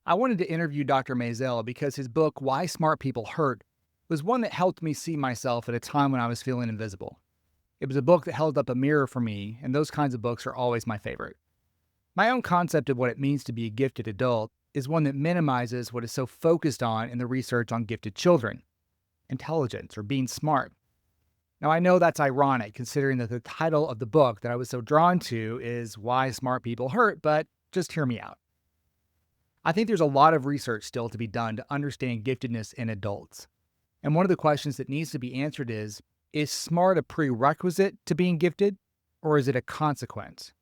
I wanted to interview Dr. Maisel because his book, Why Smart People Hurt, was one that helped me see myself at a time when I was feeling invisible. It was a book that held up a mirror for me, and those kinds of books are always my favorite. My own concept of what it means to be a gifted adult is one that minimizes what is so focused on in the research on gifted children, intelligence, or being smart. Now, I know that's ironic considering that the title of the book that I was so drawn to is Why Smart People Hurt, but just hear me out. I think there's a lot of research still to be done to understand giftedness in adults. And one of the questions that needs to be answered is smart a prerequisite to being gifted, or is it a consequence?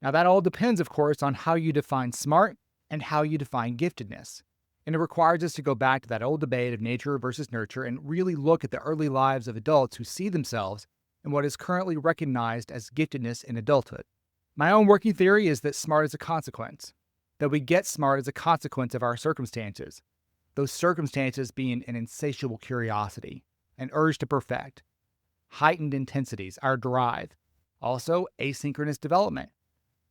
Now, that all depends, of course, on how you define smart and how you define giftedness. And it requires us to go back to that old debate of nature versus nurture and really look at the early lives of adults who see themselves in what is currently recognized as giftedness in adulthood. My own working theory is that smart is a consequence, that we get smart as a consequence of our circumstances, those circumstances being an insatiable curiosity, an urge to perfect, heightened intensities, our drive, also asynchronous development,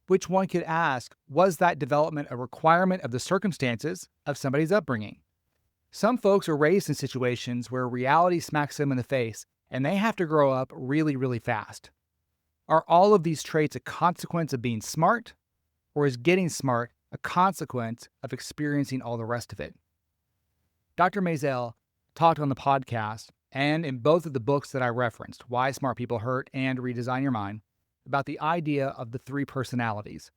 which one could ask, was that development a requirement of the circumstances of somebody's upbringing? Some folks are raised in situations where reality smacks them in the face and they have to grow up really, really fast. Are all of these traits a consequence of being smart, or is getting smart a consequence of experiencing all the rest of it? Dr. Mazel talked on the podcast and in both of the books that I referenced, Why Smart People Hurt and Redesign Your Mind, about the idea of the three personalities.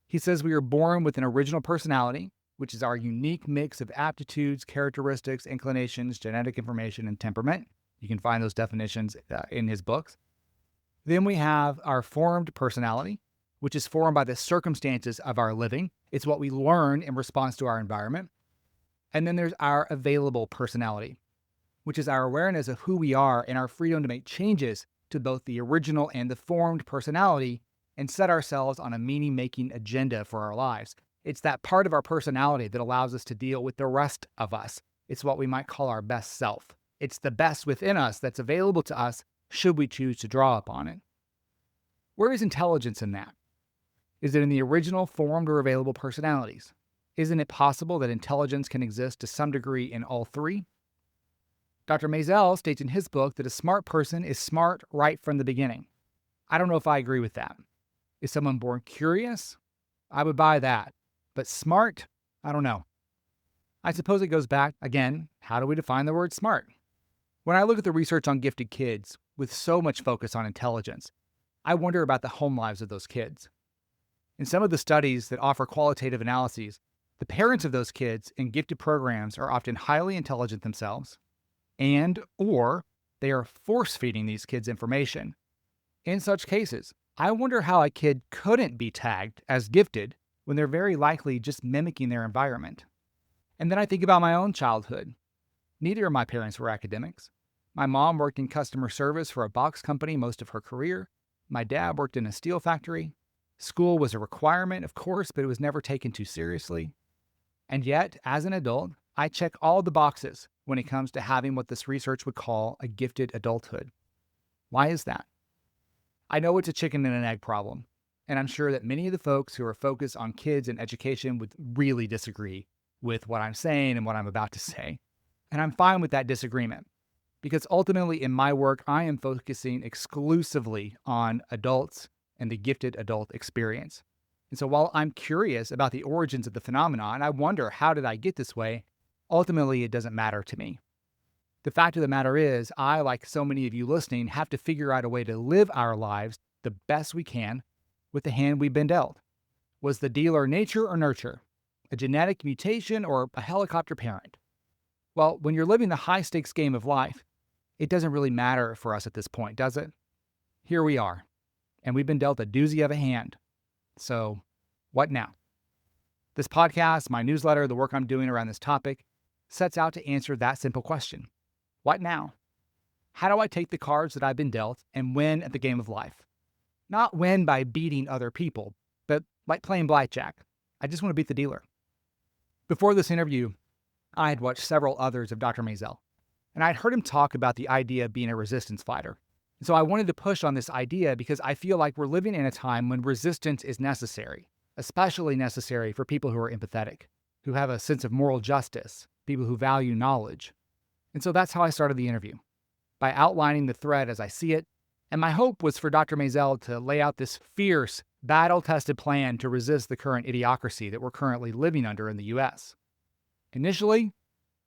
He says we are born with an original personality, which is our unique mix of aptitudes, characteristics, inclinations, genetic information, and temperament. You can find those definitions in his books. Then we have our formed personality, which is formed by the circumstances of our living. It's what we learn in response to our environment. And then there's our available personality, which is our awareness of who we are and our freedom to make changes to both the original and the formed personality and set ourselves on a meaning-making agenda for our lives. It's that part of our personality that allows us to deal with the rest of us. It's what we might call our best self. It's the best within us that's available to us should we choose to draw upon it. Where is intelligence in that? Is it in the original formed or available personalities? Isn't it possible that intelligence can exist to some degree in all three? Dr. Maisel states in his book that a smart person is smart right from the beginning. I don't know if I agree with that. Is someone born curious? I would buy that. But smart? I don't know. I suppose it goes back, again, how do we define the word smart? When I look at the research on gifted kids, with so much focus on intelligence, I wonder about the home lives of those kids. In some of the studies that offer qualitative analyses, the parents of those kids in gifted programs are often highly intelligent themselves, or they are force-feeding these kids information. In such cases, I wonder how a kid couldn't be tagged as gifted when they're very likely just mimicking their environment. And then I think about my own childhood. Neither of my parents were academics. My mom worked in customer service for a box company most of her career. My dad worked in a steel factory. School was a requirement, of course, but it was never taken too seriously. And yet, as an adult, I check all the boxes when it comes to having what this research would call a gifted adulthood. Why is that? I know it's a chicken and an egg problem, and I'm sure that many of the folks who are focused on kids and education would really disagree with what I'm saying and what I'm about to say. And I'm fine with that disagreement, because ultimately in my work, I am focusing exclusively on adults and the gifted adult experience. And so while I'm curious about the origins of the phenomenon, I wonder, how did I get this way? Ultimately, it doesn't matter to me. The fact of the matter is, I, like so many of you listening, have to figure out a way to live our lives the best we can with the hand we've been dealt. Was the dealer nature or nurture? A genetic mutation or a helicopter parent? Well, when you're living the high-stakes game of life, it doesn't really matter for us at this point, does it? Here we are, and we've been dealt a doozy of a hand. So, what now? This podcast, my newsletter, the work I'm doing around this topic, sets out to answer that simple question. What now? How do I take the cards that I've been dealt and win at the game of life? Not win by beating other people, but like playing blackjack. I just want to beat the dealer. Before this interview, I had watched several others of Dr. Mazel, and I'd heard him talk about the idea of being a resistance fighter. And so I wanted to push on this idea because I feel like we're living in a time when resistance is necessary, especially necessary for people who are empathetic, who have a sense of moral justice, people who value knowledge. And so that's how I started the interview, by outlining the thread as I see it. And my hope was for Dr. Maisel to lay out this fierce, battle tested plan to resist the current idiocracy that we're currently living under in the US. Initially,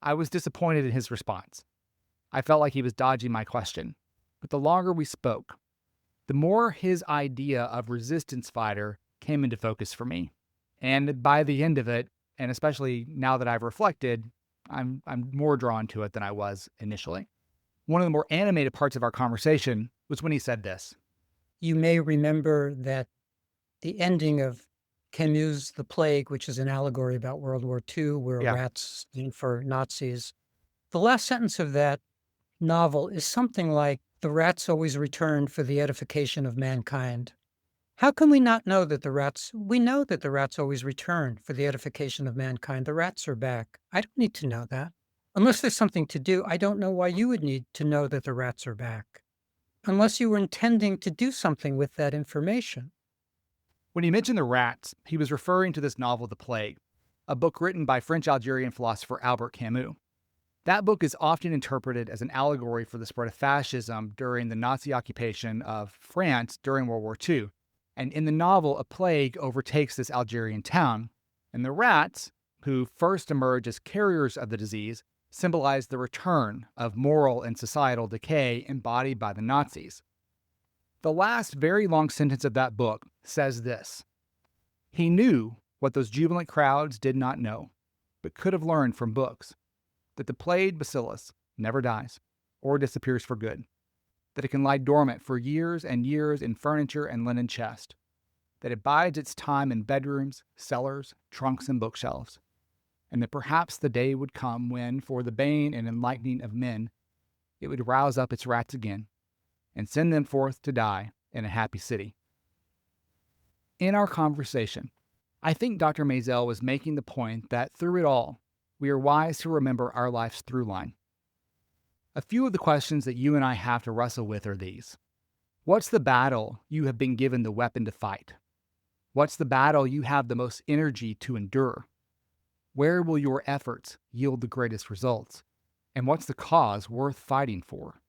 I was disappointed in his response. I felt like he was dodging my question. But the longer we spoke, the more his idea of resistance fighter came into focus for me. And by the end of it, and especially now that I've reflected, I'm more drawn to it than I was initially. One of the more animated parts of our conversation was when he said this. You may remember that the ending of Camus' The Plague, which is an allegory about World War II, where Yeah. rats stand for Nazis. The last sentence of that novel is something like, "The rats always return for the edification of mankind." How can we not know that we know that the rats always return for the edification of mankind. The rats are back. I don't need to know that. Unless there's something to do, I don't know why you would need to know that the rats are back. Unless you were intending to do something with that information. When he mentioned the rats, he was referring to this novel, The Plague, a book written by French-Algerian philosopher Albert Camus. That book is often interpreted as an allegory for the spread of fascism during the Nazi occupation of France during World War II. And in the novel, a plague overtakes this Algerian town, and the rats, who first emerge as carriers of the disease, symbolize the return of moral and societal decay embodied by the Nazis. The last very long sentence of that book says this: he knew what those jubilant crowds did not know, but could have learned from books, that the plague bacillus never dies or disappears for good, that it can lie dormant for years and years in furniture and linen chest, that it bides its time in bedrooms, cellars, trunks, and bookshelves, and that perhaps the day would come when, for the bane and enlightening of men, it would rouse up its rats again and send them forth to die in a happy city. In our conversation, I think Dr. Maisel was making the point that through it all, we are wise to remember our life's through line. A few of the questions that you and I have to wrestle with are these. What's the battle you have been given the weapon to fight? What's the battle you have the most energy to endure? Where will your efforts yield the greatest results? And what's the cause worth fighting for?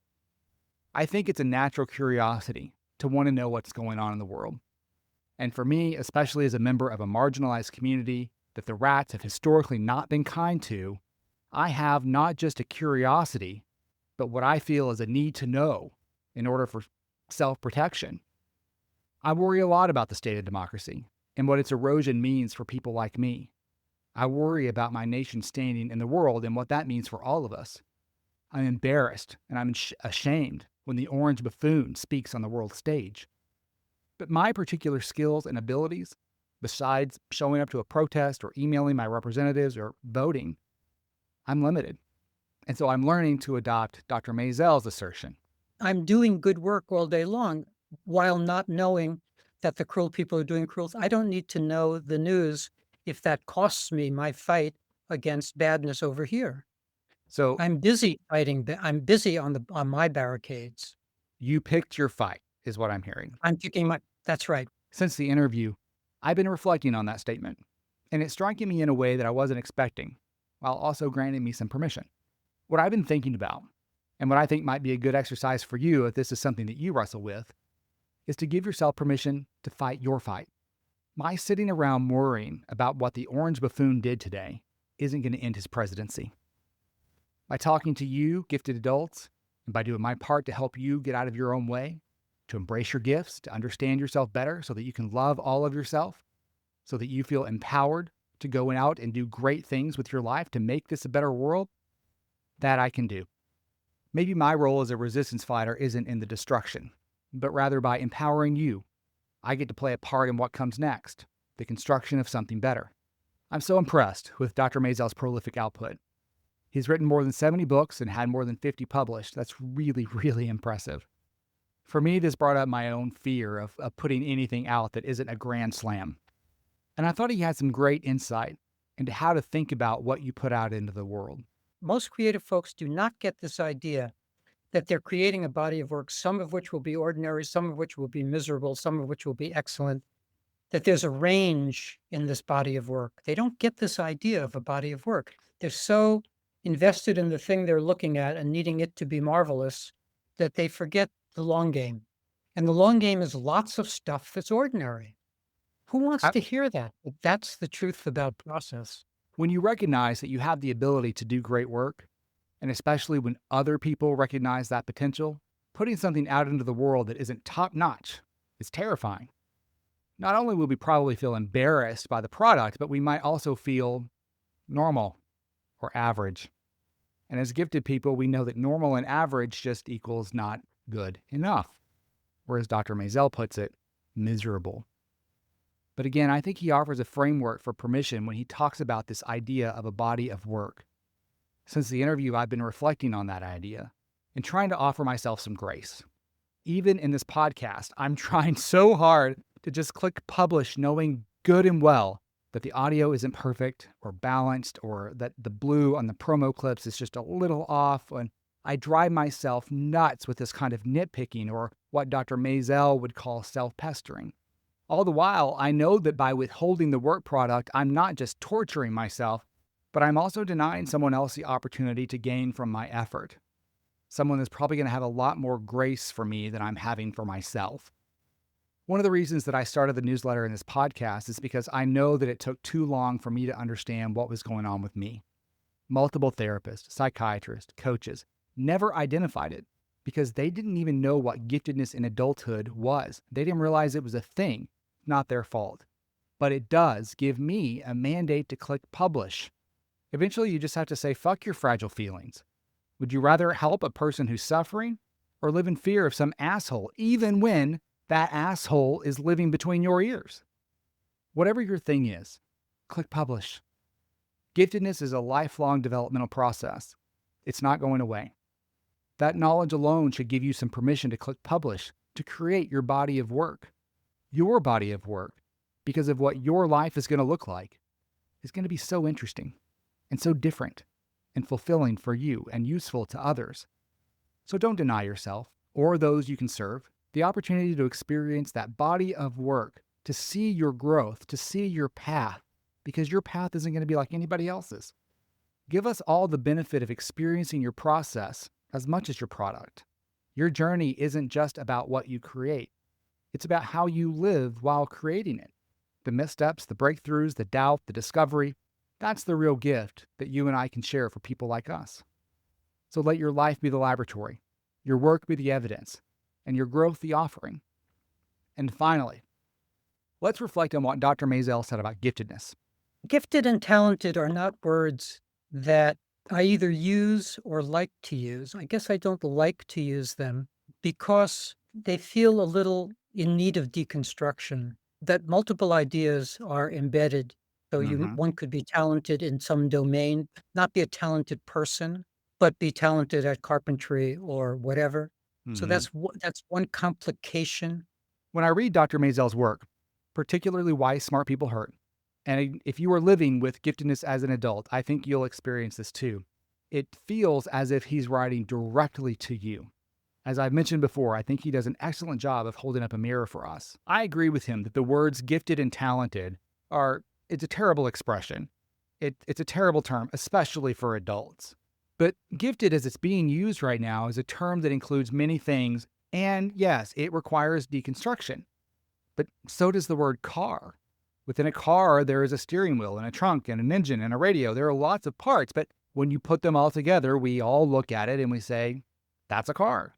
I think it's a natural curiosity to want to know what's going on in the world. And for me, especially as a member of a marginalized community that the rats have historically not been kind to, I have not just a curiosity, but what I feel is a need to know in order for self-protection. I worry a lot about the state of democracy and what its erosion means for people like me. I worry about my nation's standing in the world and what that means for all of us. I'm embarrassed and I'm ashamed when the orange buffoon speaks on the world stage. But my particular skills and abilities, besides showing up to a protest or emailing my representatives or voting, I'm limited. And so I'm learning to adopt Dr. Maisel's assertion. I'm doing good work all day long while not knowing that the cruel people are doing cruel. I don't need to know the news if that costs me my fight against badness over here. So I'm busy fighting. I'm busy on my barricades. you picked your fight, is what I'm hearing. That's right. Since the interview, I've been reflecting on that statement, and it's striking me in a way that I wasn't expecting, while also granting me some permission. What I've been thinking about, and what I think might be a good exercise for you if this is something that you wrestle with, is to give yourself permission to fight your fight. My sitting around worrying about what the orange buffoon did today isn't going to end his presidency. By talking to you, gifted adults, and by doing my part to help you get out of your own way, to embrace your gifts, to understand yourself better so that you can love all of yourself, so that you feel empowered to go out and do great things with your life to make this a better world, that I can do. Maybe my role as a resistance fighter isn't in the destruction, but rather by empowering you, I get to play a part in what comes next, the construction of something better. I'm so impressed with Dr. Maisel's prolific output. He's written more than 70 books and had more than 50 published. That's really, really impressive. For me, this brought up my own fear of putting anything out that isn't a grand slam. And I thought he had some great insight into how to think about what you put out into the world. Most creative folks do not get this idea that they're creating a body of work, some of which will be ordinary, some of which will be miserable, some of which will be excellent. that there's a range in this body of work. They don't get this idea of a body of work. They're so invested in the thing they're looking at and needing it to be marvelous that they forget the long game. And the long game is lots of stuff that's ordinary. Who wants I, to hear that? But that's the truth about process. when you recognize that you have the ability to do great work, and especially when other people recognize that potential, putting something out into the world that isn't top notch is terrifying. Not only will we probably feel embarrassed by the product, but we might also feel normal or average. And as gifted people, we know that normal and average just equals not good enough. Or as Dr. Maisel puts it, miserable. But again, I think he offers a framework for permission when he talks about this idea of a body of work. Since the interview, I've been reflecting on that idea and trying to offer myself some grace. Even in this podcast, I'm trying so hard to just click publish, knowing good and well that the audio isn't perfect or balanced, or that the blue on the promo clips is just a little off. And I drive myself nuts with this kind of nitpicking, or what Dr. Mazel would call self-pestering. All the while, I know that by withholding the work product, I'm not just torturing myself, but I'm also denying someone else the opportunity to gain from my effort. Someone that's probably going to have a lot more grace for me than I'm having for myself. One of the reasons that I started the newsletter and this podcast is because I know that it took too long for me to understand what was going on with me. Multiple therapists, psychiatrists, coaches never identified it because they didn't even know what giftedness in adulthood was. They didn't realize it was a thing. Not their fault. But it does give me a mandate to click publish. Eventually, you just have to say, fuck your fragile feelings. Would you rather help a person who's suffering or live in fear of some asshole, even when that asshole is living between your ears? Whatever your thing is, click publish. Giftedness is a lifelong developmental process. It's not going away. That knowledge alone should give you some permission to click publish, to create your body of work. Your body of work, because of what your life is going to look like, is going to be so interesting and so different and fulfilling for you and useful to others. So don't deny yourself or those you can serve the opportunity to experience that body of work, to see your growth, to see your path, because your path isn't going to be like anybody else's. Give us all the benefit of experiencing your process as much as your product. Your journey isn't just about what you create. It's about how you live while creating it. The missteps, the breakthroughs, the doubt, the discovery, that's the real gift that you and I can share for people like us. So let your life be the laboratory, your work be the evidence, and your growth the offering. And finally, let's reflect on what Dr. Maisel said about giftedness. Gifted and talented are not words that I either use or like to use. I guess I don't like to use them because they feel a little in need of deconstruction, that multiple ideas are embedded. So one could be talented in some domain, not be a talented person, but be talented at carpentry or whatever. So that's one complication. When I read Dr. Maisel's work, particularly Why Smart People Hurt, and if you are living with giftedness as an adult, I think you'll experience this too. It feels as if he's writing directly to you. As I've mentioned before, I think he does an excellent job of holding up a mirror for us. I agree with him that the words gifted and talented it's a terrible expression. It's a terrible term, especially for adults. But gifted as it's being used right now is a term that includes many things, and yes, it requires deconstruction. But so does the word car. Within a car, there is a steering wheel and a trunk and an engine and a radio. There are lots of parts, but when you put them all together, we all look at it and we say, that's a car.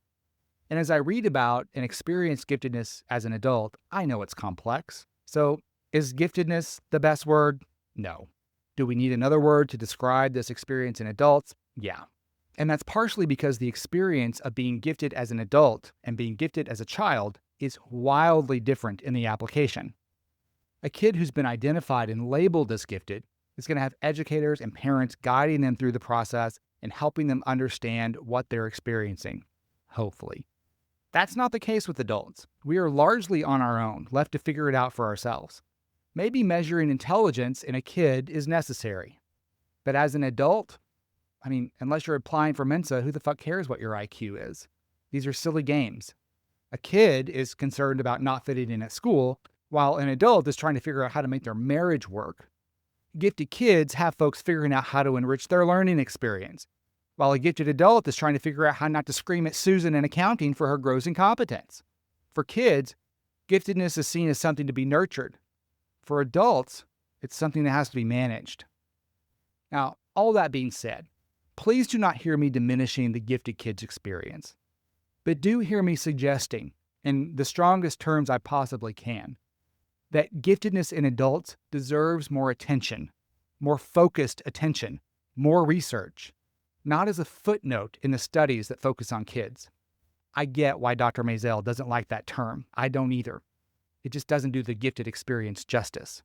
And as I read about and experience giftedness as an adult, I know it's complex. So is giftedness the best word? No. Do we need another word to describe this experience in adults? Yeah. And that's partially because the experience of being gifted as an adult and being gifted as a child is wildly different in the application. A kid who's been identified and labeled as gifted is going to have educators and parents guiding them through the process and helping them understand what they're experiencing, hopefully. That's not the case with adults. We are largely on our own, left to figure it out for ourselves. Maybe measuring intelligence in a kid is necessary. But as an adult, unless you're applying for Mensa, who the fuck cares what your IQ is? These are silly games. A kid is concerned about not fitting in at school, While an adult is trying to figure out how to make their marriage work, gifted kids have folks figuring out how to enrich their learning experience, while a gifted adult is trying to figure out how not to scream at Susan in accounting for her gross incompetence. For kids, giftedness is seen as something to be nurtured. For adults, it's something that has to be managed. Now, all that being said, please do not hear me diminishing the gifted kids experience, but do hear me suggesting, in the strongest terms I possibly can, that giftedness in adults deserves more attention, more focused attention, more research, not as a footnote in the studies that focus on kids. I get why Dr. Maisel doesn't like that term. I don't either. It just doesn't do the gifted experience justice.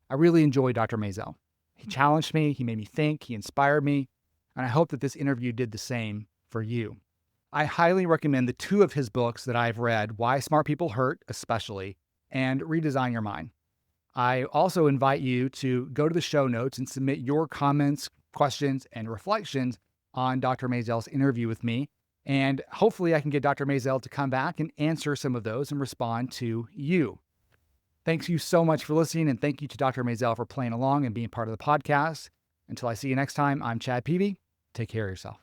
I really enjoy Dr. Maisel. He challenged me, he made me think, he inspired me, and I hope that this interview did the same for you. I highly recommend the two of his books that I've read, Why Smart People Hurt, especially, and Redesign Your Mind. I also invite you to go to the show notes and submit your comments, questions, and reflections on Dr. Maisel's interview with me. And hopefully I can get Dr. Mazel to come back and answer some of those and respond to you. Thanks you so much for listening, and thank you to Dr. Mazel for playing along and being part of the podcast. Until I see you next time, I'm Chad Peevy. Take care of yourself.